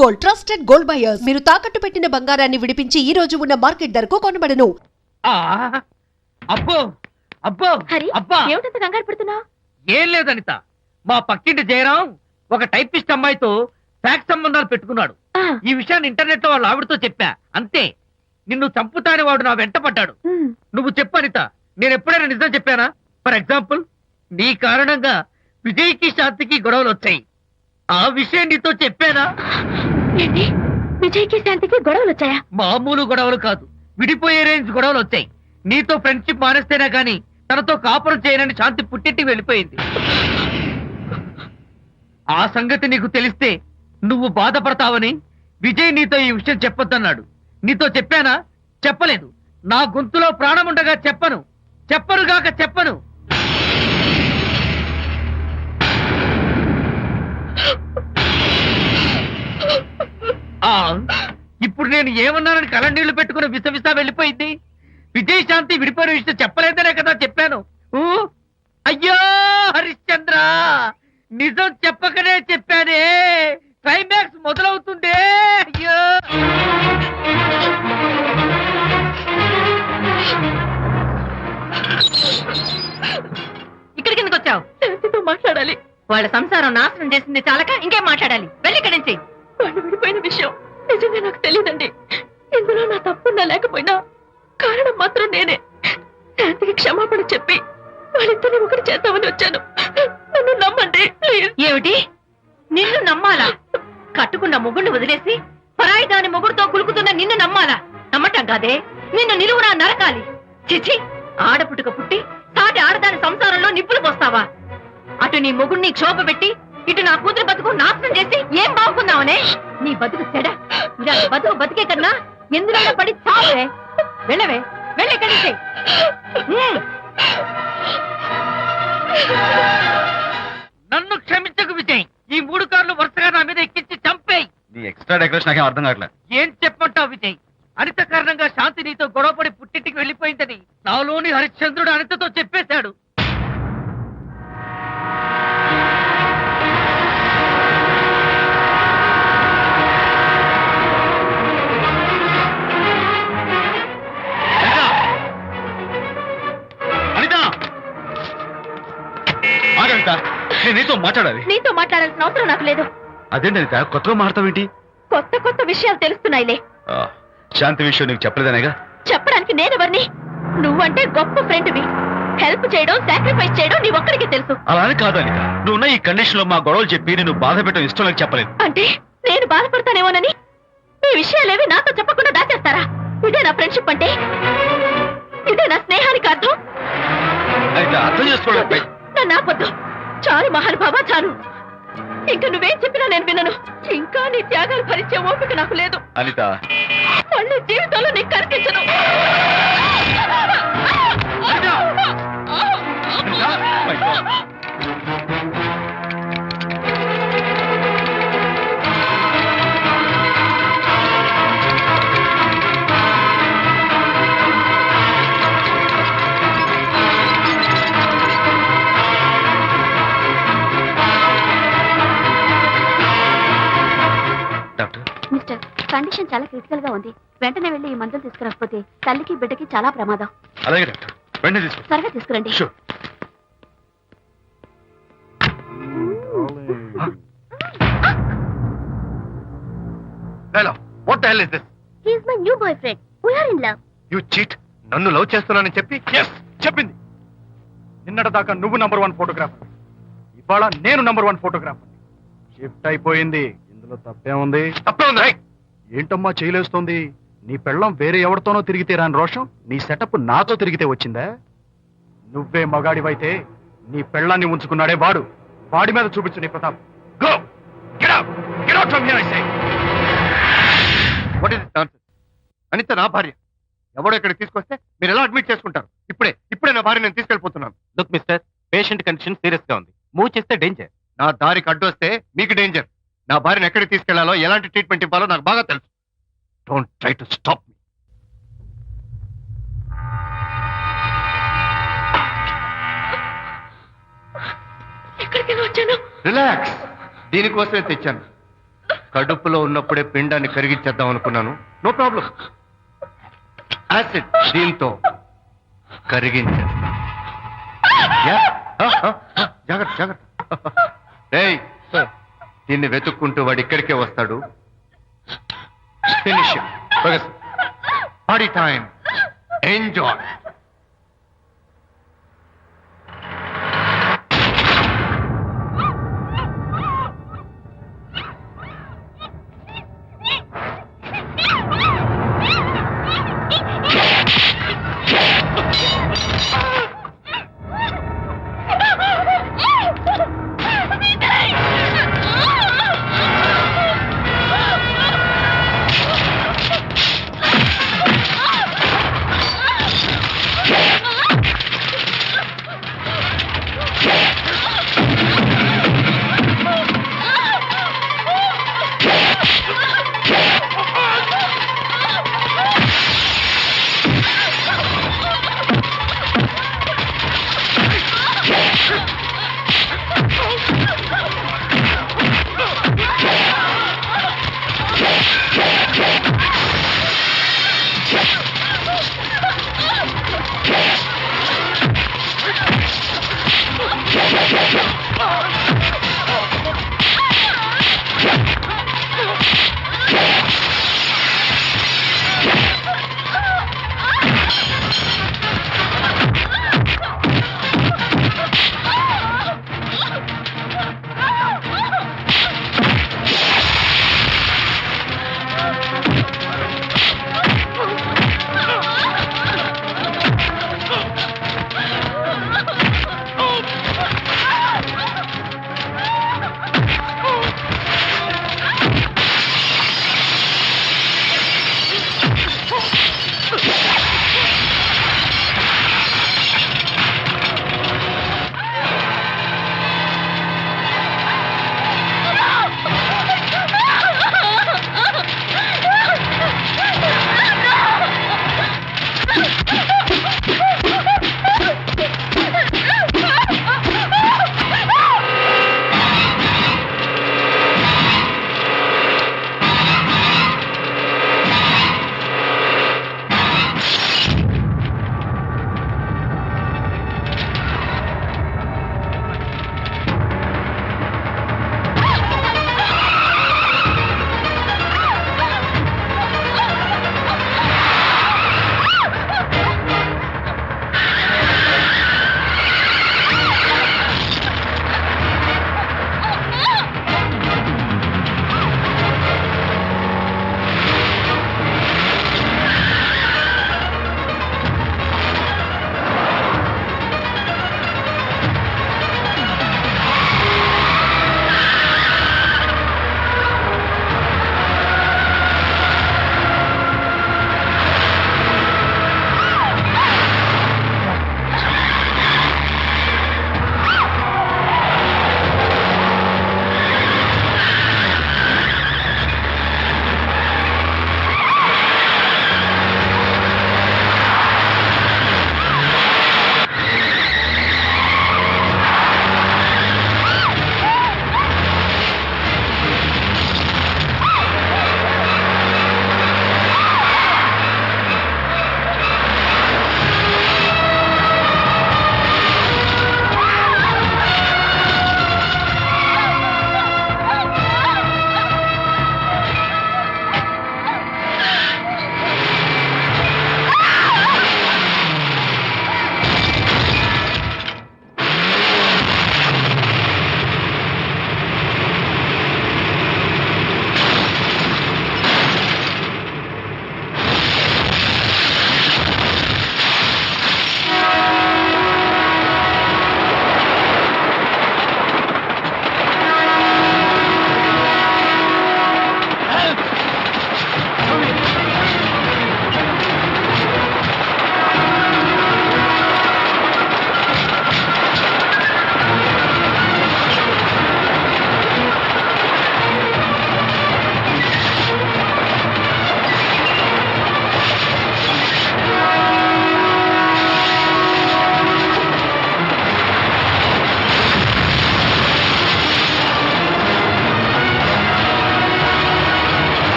Gold trusted gold buyers మీరు తాకట్టు పెట్టిన బంగారాన్ని విడిపించి ఈ రోజు ఉన్న మార్కెట్ ధరకు కొనబడను. అబ్బో అబ్బో అబ్బా ఏమిటంత కంగారు పడుతున్నావు? ఏం లేదు అనిత, మా పక్కింటి జయరాం ఒక టైపిస్ట్ అమ్మాయితో ఫ్యాక్స్ సంబంధాలు పెట్టుకున్నాడు. ఈ విషయాన్ని ఇంటర్నెట్ లో వాళ్ళ ఆవిడతో చెప్పా, అంతే. నిన్ను చంపుతాని వాడు నా వెంట పడ్డాడు. నువ్వు చెప్పు అనిత, నేను ఎప్పుడైనా నిజం చెప్పానా? ఫర్ ఎగ్జాంపుల్, నీ కారణంగా విజయ్కి శాంతికి గొడవలు వచ్చాయి. ఆ విషయం నీతో చెప్పానా? ఏంటి, విజయ్కి శాంతికి గొడవలు వచ్చాయా? మామూలు గొడవలు కాదు, విడిపోయే రేంజ్ గొడవలు వచ్చాయి. నీతో ఫ్రెండ్షిప్ మానేస్తేనే గాని తనతో కాపురం చేయనని శాంతి పుట్టింటికి వెళ్ళిపోయింది. ఆ సంగతి నీకు తెలిస్తే నువ్వు బాధపడతావని విజయ్ నీతో ఈ విషయం చెప్పొద్దన్నాడు. నీతో చెప్పానా? చెప్పలేదు. నా గొంతులో ప్రాణముండగా చెప్పను, చెప్పనుగాక చెప్పను. ఇప్పుడు నేను ఏమన్నానని కళ్ళనీళ్లు పెట్టుకుని విసవిసా వెళ్ళిపోయింది. విజయ్ శాంతి విడిపోయిన విషయం చెప్పలేదనే కదా చెప్పాను. అయ్యో హరిశ్చంద్ర, నిజం చెప్పకనే చెప్పానే. క్లైమాక్స్ మొదలవుతుందే. అయ్యో ఇక్కడికి ఎందుకు వచ్చావు? శాంతితో మాట్లాడాలి. వాళ్ళ సంసారం నాశనం చేసింది చాలక ఇంకేం మాట్లాడాలి? వెళ్ళి ఇక్కడి నుంచి. వాళ్ళు విడిపోయిన విషయం నిజంగా నాకు తెలియదండి. ఇందులో నా తప్పున్నా లేకపోయినా కారణం మాత్రం నేనే. శాంతికి క్షమాపణ చెప్పి వాళ్ళిద్దరిని ఒకటి చేద్దామని వచ్చాను. నన్ను నమ్మండి ప్లీజ్. ఏమిటి, నిన్ను నమ్మాలా? కట్టుకున్న మొగుడిని వదిలేసి పరాయి దాని మొగుడుతో కులుకుతున్న నిన్ను నమ్మాలా? నమ్మటం కాదే, నిన్ను నిలువునా నరకాలి. చిచి, ఆడపుట్టుక పుట్టి సాటి ఆడదాని సంసారంలో నిప్పులు పోస్తావా? అటు నీ మొగుడిని క్షోభ పెట్టి ఇటు నా కూతురు బతుకు నాశనం చేసి ఏం బాగుకున్నావనే? నీ బతుకు చెడ. ఇలా బతుకు బతికే కన్నా ఎందులో పడి చావే. వెళ్ళవే, వెళ్ళి ఇక్కడి నుంచి. నన్ను క్షమించకు విజయ్. ఈ 3 కార్లు వరుసగా నా మీద ఎక్కించి చంపేయి. నీ ఎక్స్ట్రా డెకరేషన్ నాకేం అర్థం కావట్లేదు. ఏం చెప్పంటావు విజయ్? అనిత కారణంగా శాంతి నీతో గొడవపడి పుట్టింటికి వెళ్ళిపోయిందని నాలోని హరిశ్చంద్రుడు అనితతో చెప్పేశాడు. నీతో మాట్లాడాలి. నీతో మాట్లాడాల్సిన అవసరం నాకు లేదు. అదేంటి అనిత, కొత్తగా మాట్లాడతావేంటి? కొత్త కొత్త విషయాలు తెలుస్తున్నాయిలే. శాంతి విషయం నీకు చెప్పలేదనేగా? చెప్పడానికి నేనెవరిని? నువ్వంటే గొప్ప ఫ్రెండ్వి. హెల్ప్ చేయడం, సాక్రిఫైస్ చేయడం నీ ఒక్కడికి తెలుసు. అలానే కాదు అనిత, నువ్వున్న ఈ కండిషన్ లో మా గొడవలు చెప్పి నేను బాధ పెట్టడం ఇష్టం లేక చెప్పలేదు. అంటే నేను బాధపడతానేమోనని ఈ విషయాలేవి నాతో చెప్పకుండా దాచేస్తారా? ఇదే నా ఫ్రెండ్షిప్ అంటే? ఇదే నా స్నేహానికి అర్థం? అనిత, అర్థం చేసుకోవడం. నన్ను ఆపొద్దు. చాలు మహానుభావ, చాలు. ఇంకా నువ్వేం చెప్పినా నేను వినను. ఇంకా నీ త్యాగాలు భరించే ఓపిక నాకు లేదు. అనిత, మళ్ళీ జీవితంలో నీకు కనిపించను. మిస్టర్, కండిషన్ చాలా క్రిటికల్ గా ఉంది. వెంటనే వెళ్ళి ఈ మందులు తీసుకురాకపోతే తల్లికి బిడ్డకి చాలా ప్రమాదం. అలాగే డాక్టర్, వెంటనే తీసుకో. త్వరగా తీసుకురండి. Sure. Hello, what the hell is this? He is my new boyfriend. We are in love. You cheat. నన్ను లవ్ చేస్తున్నానని చెప్పి చెప్పింది. నిన్నటిదాకా నువ్వు నంబర్ 1 ఫోటోగ్రాఫర్, ఇవాళ నేను నంబర్ 1 ఫోటోగ్రాఫర్. షిఫ్ట్ అయిపోయింది. ఇందులో తప్పే ఉంది? తప్పే ఉంది. ఏంటమ్మా చేయలేస్తోంది? నీ పెళ్ళం వేరే ఎవరితోనో తిరిగితే రాని రోషం నీ సెటప్ నాతో తిరిగితే వచ్చిందా? నువ్వే మగాడివైతే నీ పెళ్ళాన్ని ఉంచుకున్నాడే వాడు, వాడి మీద చూపించు నీ Pratap. Go! Get out! Get out from here, I say! What is this nonsense? Anitha నా భార్య. ఎవడో ఇక్కడికి తీసుకొస్తే మీరు ఎలా అడ్మిట్ చేసుకుంటారు? ఇప్పుడే నా భార్య నేను తీసుకెళ్ళిపోతున్నాను. Look mister, patient condition serious గా ఉంది. మూవ్ చేస్తే డేంజర్. నా దారికి అడ్డు వస్తే మీకు డేంజర్. నా భార్యను ఎక్కడికి తీసుకెళ్లాలో, ఎలాంటి ట్రీట్మెంట్ ఇవ్వాలో నాకు బాగా తెలుసు. Don't try to stop me. ఎక్కడికి వచ్చాను? రిలాక్స్. దీనికోసమే తెచ్చాను. కడుపులో ఉన్నప్పుడే పిండాన్ని కరిగించేద్దాం అనుకున్నాను. No problem. యాసిడ్ దీంతో కరిగించాను. జాగ్రత్త జాగ్రత్త. రేయ్, దీన్ని వెతుక్కుంటూ వాడు ఇక్కడికే వస్తాడు. Finish party time. ఎంజాయ్.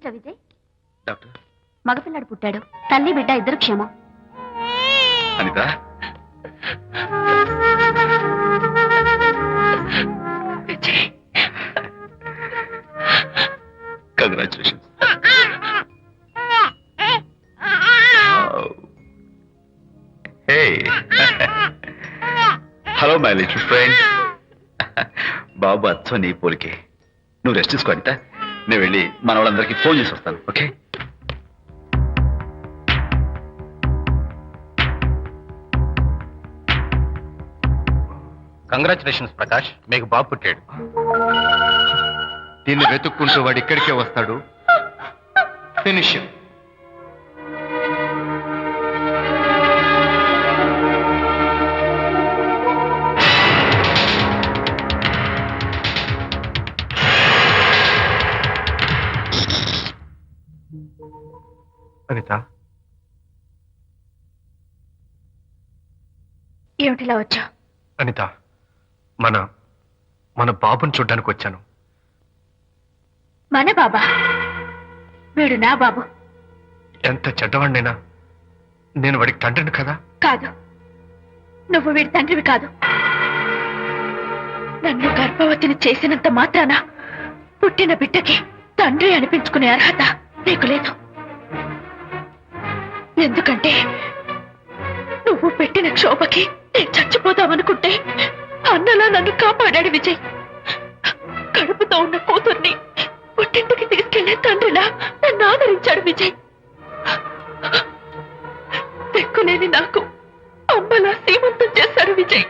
ఏమిట్రా విజయ్? డాక్టర్ మగపిల్లాడు పుట్టాడు. తల్లి బిడ్డ ఇద్దరు క్షేమం. Anitha congratulations. Hey hello my little friend. బాబు అచ్చో నీ పోలికే. నువ్వు రెస్ట్ తీసుకో అనిత. నేను వెళ్ళి మన వాళ్ళందరికీ ఫోన్ చేసి వస్తాను. ఓకే? కంగ్రాచులేషన్స్ ప్రకాష్, మీకు బాబు పుట్టాడు. దీన్ని వెతుక్కుంటూ వాడు ఇక్కడికే వస్తాడు. ఫినిష్. అనిత, ఏమిటిలా వచ్చా? అనిత, మన మన బాబుని చూడ్డానికి వచ్చాను. మన బాబా? వీడు నా బాబు ఎంత చెడ్డవాడినైనా నేను వాడికి తండ్రిని కదా. కాదు, నువ్వు వీడి తండ్రివి కాదు. నన్ను గర్భవతిని చేసినంత మాత్రాన పుట్టిన బిడ్డకి తండ్రి అనిపించుకునే అర్హత నీకు లేదు. ఎందుకంటే నువ్వు పెట్టిన క్షోభకి నేను చచ్చిపోదామనుకుంటే అన్నలా నన్ను కాపాడాడు విజయ్. కడుపుతో ఉన్న కూతుర్ని పుట్టింటికి తీసుకెళ్లే తండ్రిలా నన్ను ఆదరించాడు విజయ్. దిక్కులేని నాకు అమ్మలా సీమంతం చేశాడు విజయ్.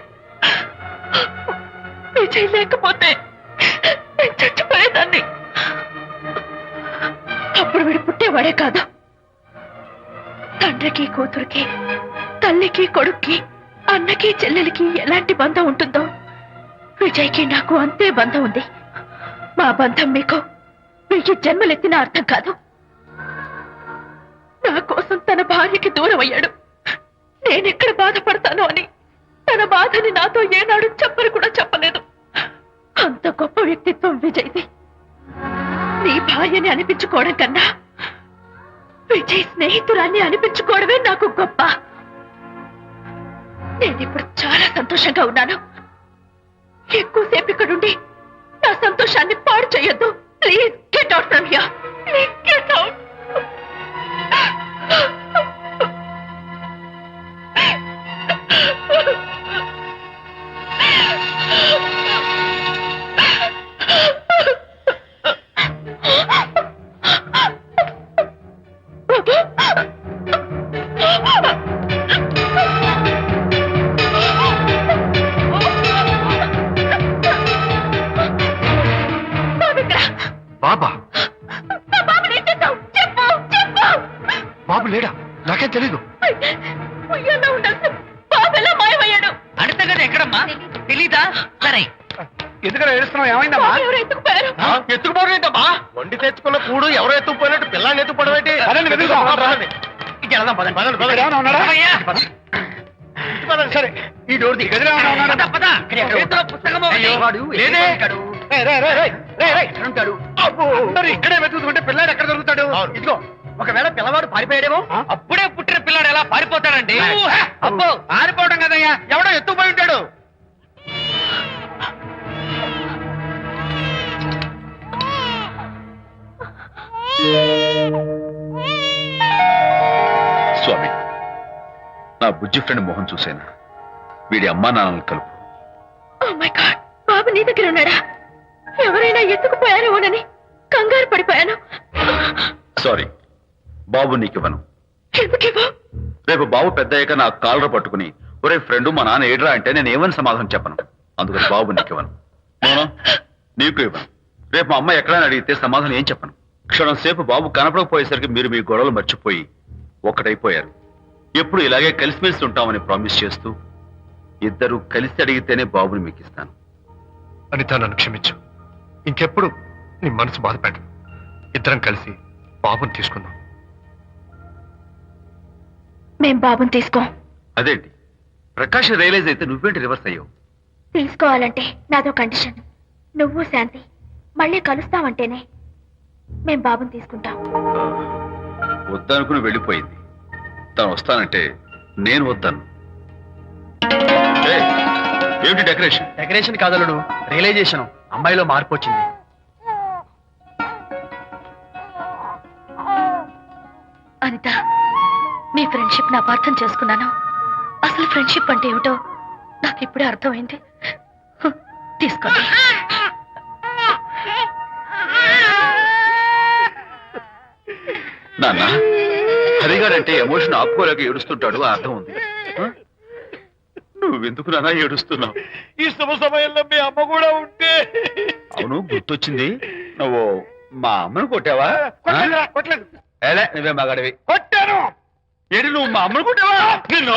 విజయ్ లేకపోతే నేను చచ్చిపోయేదాన్ని. అప్పుడు వీడు పుట్టేవాడే కాదు. తండ్రికి కూతురికి, తల్లికి కొడుక్కి, అన్నకి చెల్లెలికి ఎలాంటి బంధం ఉంటుందో విజయ్కి నాకు అంతే బంధం ఉంది. మా బంధం మీకు 1000 జన్మలెత్తిన అర్థం కాదు. నా కోసం తన భార్యకి దూరం అయ్యాడు. నేనెక్కడ బాధపడతానో అని తన బాధని నాతో ఏనాడు చెప్పని కూడా చెప్పలేదు. అంత గొప్ప వ్యక్తిత్వం విజయ్ది. నీ భార్యని అనిపించుకోవడం కన్నా విజయ్ స్నేహితురాన్ని అనిపించుకోవడమే నాకు గొప్ప. నేనిప్పుడు చాలా సంతోషంగా ఉన్నాను. ఎక్కువసేపు ఇక్కడుండి నా సంతోషాన్ని పాడు చేయొద్దు. Please get out from here. Please get out. బాబా? బాబు లేడా? నాకేం తెలీదు. అడితే కదా ఎక్కడమ్మా? తెలీదా? సరే, ఎందుకలా ఏడుస్తున్నావు? ఏమైందమ్మా? ఎత్తుకుపోరేంటమ్మా? వండి తెచ్చుకున్న కూడు ఎవరో ఎత్తుకుపోయినట్టు పిల్లాన్ని ఎత్తుకుపోవడం ఏంటి? సరే, ఈ డోర్ ది. గదిలో పుస్తకము ఇక్కడే వెతుకుతుంటే పిల్లాడు ఎక్కడ దొరుకుతాడు? ఇదిగో, ఒకవేళ పిల్లవాడు పారిపోయాడేమో. అప్పుడే పుట్టిన పిల్లాడు ఎలా పారిపోతాడండి? అబ్బో, పారిపోవడం కదయ్యా, ఎవడో ఎత్తుకుపోయి ఉంటాడు. స్వామి, నా బుజ్జి ఫ్రెండ్ మోహన్ చూసేనా? వీడి అమ్మా నాన్నలు కలుపు. ఓ మై గాడ్, బాబు నీ దగ్గర ఉన్నాడా? ఎవరైనా ఎత్తుకుపోయారేమోనని కంగారు పడిపోయాను. సారీ, బాబు నీకివ్వను. ఎందుకేవో? రేపు బాబు పెద్దయ్యాక నా కాలర్ పట్టుకుని ఒరే ఫ్రెండ్ మా నాన్న ఏడ్రా అంటే నేను ఏమని సమాధానం చెప్పను. అందుకని బాబు నీకివ్వను. నీకు ఇవ్వను. రేపు మా అమ్మ ఎక్కడైనా అడిగితే సమాధానం ఏం చెప్పను. క్షణం సేపు బాబు కనపడకపోయేసరికి మీరు మీ గొడవలు మర్చిపోయి ఒక్కటైపోయారు. ఎప్పుడు ఇలాగే కలిసిమెలిసి ఉంటామని ప్రామిస్ చేస్తూ ఇద్దరు కలిసి అడిగితేనే బాబుని మీకు ఇస్తాను. అనిత, నన్ను క్షమించు. ఇంకెప్పుడు నీ మనసు బాధ పెట్టను. ఇద్దరం కలిసి బాబుని తీసుకుందాం. మేం బాబుని తీసుకోం. అదేంటి ప్రకాష్ రియలైజ్ అయితే నువ్వేంటి రివర్స్ అయ్యావు? తీసుకోవాలంటే నాదో కండిషన్. నువ్వు శాంతి మళ్ళీ కలుస్తావంటేనే. మేం బాబుని తీసుకుంటాం. వద్దనుకుని వెళ్ళిపోయింది. తను వస్తానంటే నేను వద్దాను. ఏమిటి డెకరేషన్? Decoration కాదలుడు, realisation. అమ్మాయిలో మార్పు వచ్చింది. అనిత, మీ ఫ్రెండ్షిప్ నా అర్థం చేసుకున్నాను. అసలు ఫ్రెండ్షిప్ అంటే ఏమిటో నాకు ఇప్పుడే అర్థమైంది. తీసుకోండి. నాన్న, హరిగాడంటే ఎమోషన్ ఆపుకోలేక ఏడుస్తుంటాడు, ఆ అర్థం ఉంది. నువ్వెందుకు నాన్న ఏడుస్తున్నావు? ఈ శుభ సమయంలో మీ అమ్మ కూడా ఉంటే. అవును, గుర్తొచ్చింది. నువ్వు మా అమ్మను కొట్టావా? కొట్టలేదు. నువ్వే మగాడివి. కొట్టాను. ఏడు, నువ్వు మా అమ్మను కొట్టావా? నిన్ను